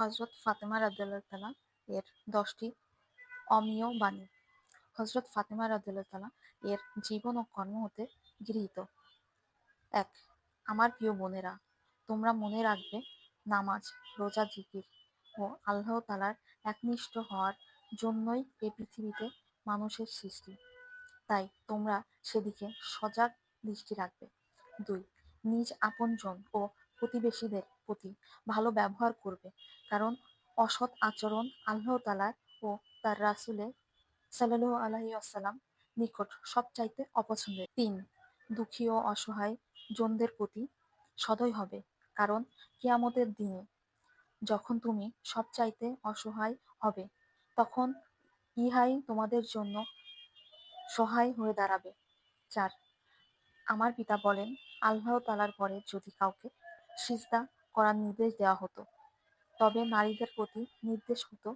হযরত ফাতেমা রাদিয়াল্লাহু তাআলা এর ১০টি অমীয় বাণী। হযরত ফাতেমা রাদিয়াল্লাহু তাআলা এর জীবন ও কর্ম হতে গৃহীত। ১. আমার প্রিয় বোনেরা, তোমরা মনে রাখবে নামাজ, রোজা, জিকির ও আল্লাহ তাআলার একনিষ্ঠ হওয়ার জন্যই এ পৃথিবীতে মানুষের সৃষ্টি। তাই তোমরা সেদিকে সজাগ দৃষ্টি রাখবে। ২. নিজ আপনজন ও প্রতিবেশীদের প্রতি ভালো ব্যবহার করবে, কারণ অসৎ আচরণ আল্লাহ তাআলা ও তার রাসূলের সাল্লাল্লাহু আলাইহি ওয়াসাল্লাম নিকট সবচাইতে অপছন্দের। ৩. দুঃখী ও অসহায় জনদের প্রতি সদয় হবে, কারণ কিয়ামতের দিনে যখন তুমি সবচাইতে অসহায় হবে, তখন ইহাই তোমাদের জন্য সহায় হয়ে দাঁড়াবে। ৪. আমার পিতা বলেন, আল্লাহ তাআলার পরে যদি কাউকে সিজদা করার নির্দেশ দেওয়া হতো, তবে নারীদের প্রতি নির্দেশ হতো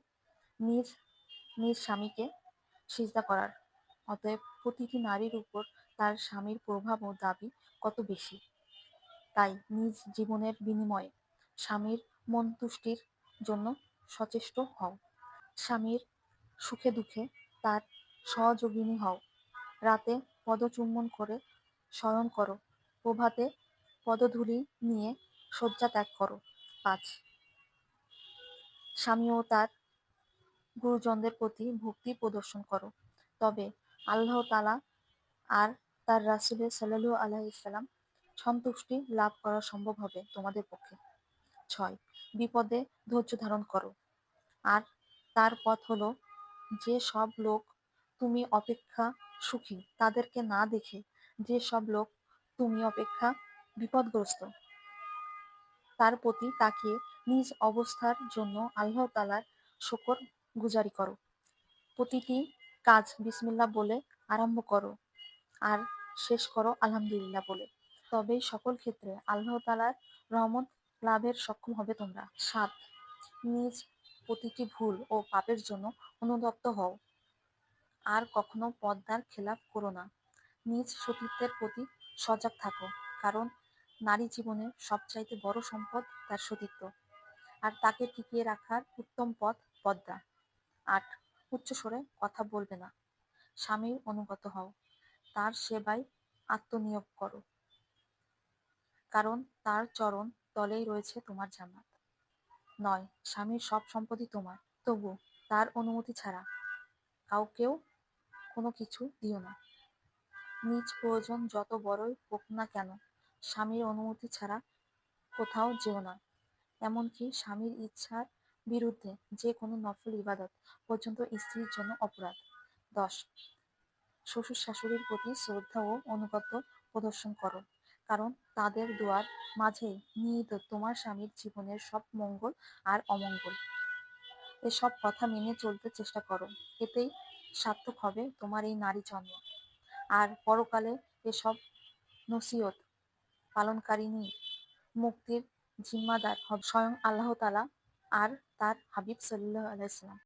নিজ নিজ স্বামীকে সিজদা করার। অতএব প্রতিটি নারীর উপর তার স্বামীর প্রভাব ও দাবি কত বেশি। তাই নিজ জীবনের বিনিময়ে স্বামীর মনতুষ্টির জন্য সচেষ্ট হও। স্বামীর সুখে দুঃখে তার সহযোগিনী হও। রাতে পদচুম্বন করে শয়ন করো, প্রভাতে পদধূলি নিয়ে শয্যা ত্যাগ করো। ৫. স্বামী ও তার গুরুজনদের প্রতি ভক্তি প্রদর্শন করো, তবে আল্লাহ তাআলা আর তার রাসূলের সাল্লাল্লাহু আলাইহি ওয়াসাল্লাম সন্তুষ্টি লাভ করা সম্ভব হবে তোমাদের পক্ষে। ৬. বিপদে ধৈর্য ধারণ করো, আর তার পথ হলো যে সব লোক তুমি অপেক্ষা সুখী তাদেরকে না দেখে যে সব লোক তুমি অপেক্ষা বিপদগ্রস্ত তার প্রতি তাকিয়ে নিজ অবস্থার জন্য আল্লাহ তাআলার শুকর গুজারি করো। প্রতিটি কাজ বিসমিল্লাহ বলে আরম্ভ করো আর শেষ করো আলহামদুলিল্লাহ বলে। তবেই সকল ক্ষেত্রে আল্লাহ তাআলার রহমত লাভের সক্ষম হবে তোমরা। ৭. নিজ প্রতিটি ভুল ও পাপের জন্য অনুতপ্ত হও, আর কখনো পর্দার খেলাপ করো না। নিজ সতীত্বের প্রতি সজাগ থাকো, কারণ নারী জীবনের সবচাইতে বড় সম্পদ তার সতীত্ব, আর তাকে টিকিয়ে রাখার উত্তম পথ পর্দা। ৮. উচ্চস্বরে কথা বলবে না, স্বামীর অনুগত হও, তার সেবায় আত্মনিয়োগ করো, কারণ তার চরণ তলেই রয়েছে তোমার জান্নাত। ৯. স্বামীর সব সম্পত্তি তোমার, তবু তার অনুমতি ছাড়া কাউকেও কোনো কিছু দিও না। নিজ প্রয়োজন যত বড়ই হোক না কেন, স্বামীর অনুমতি ছাড়া কোথাও যেও না। এমনকি স্বামীর ইচ্ছার বিরুদ্ধে যে কোনো নফল ইবাদত পর্যন্ত স্ত্রীর জন্য অপরাধ। ১০. শ্বশুর শাশুড়ির প্রতি শ্রদ্ধা ও অনুগত প্রদর্শন করো, কারণ তাদের দোয়ার মাঝেই নিহিত তোমার স্বামীর জীবনের সব মঙ্গল আর অমঙ্গল। এসব কথা মেনে চলতে চেষ্টা করো, এতেই সার্থক হবে তোমার এই নারী জন্ম। আর পরকালে এসব নসিহত পালনকারিণী মুক্তির জিম্মাদার হবে স্বয়ং আল্লাহ তাআলা আর তার হাবিব সাল্লাল্লাহু আলাইহি ওয়াসাল্লাম।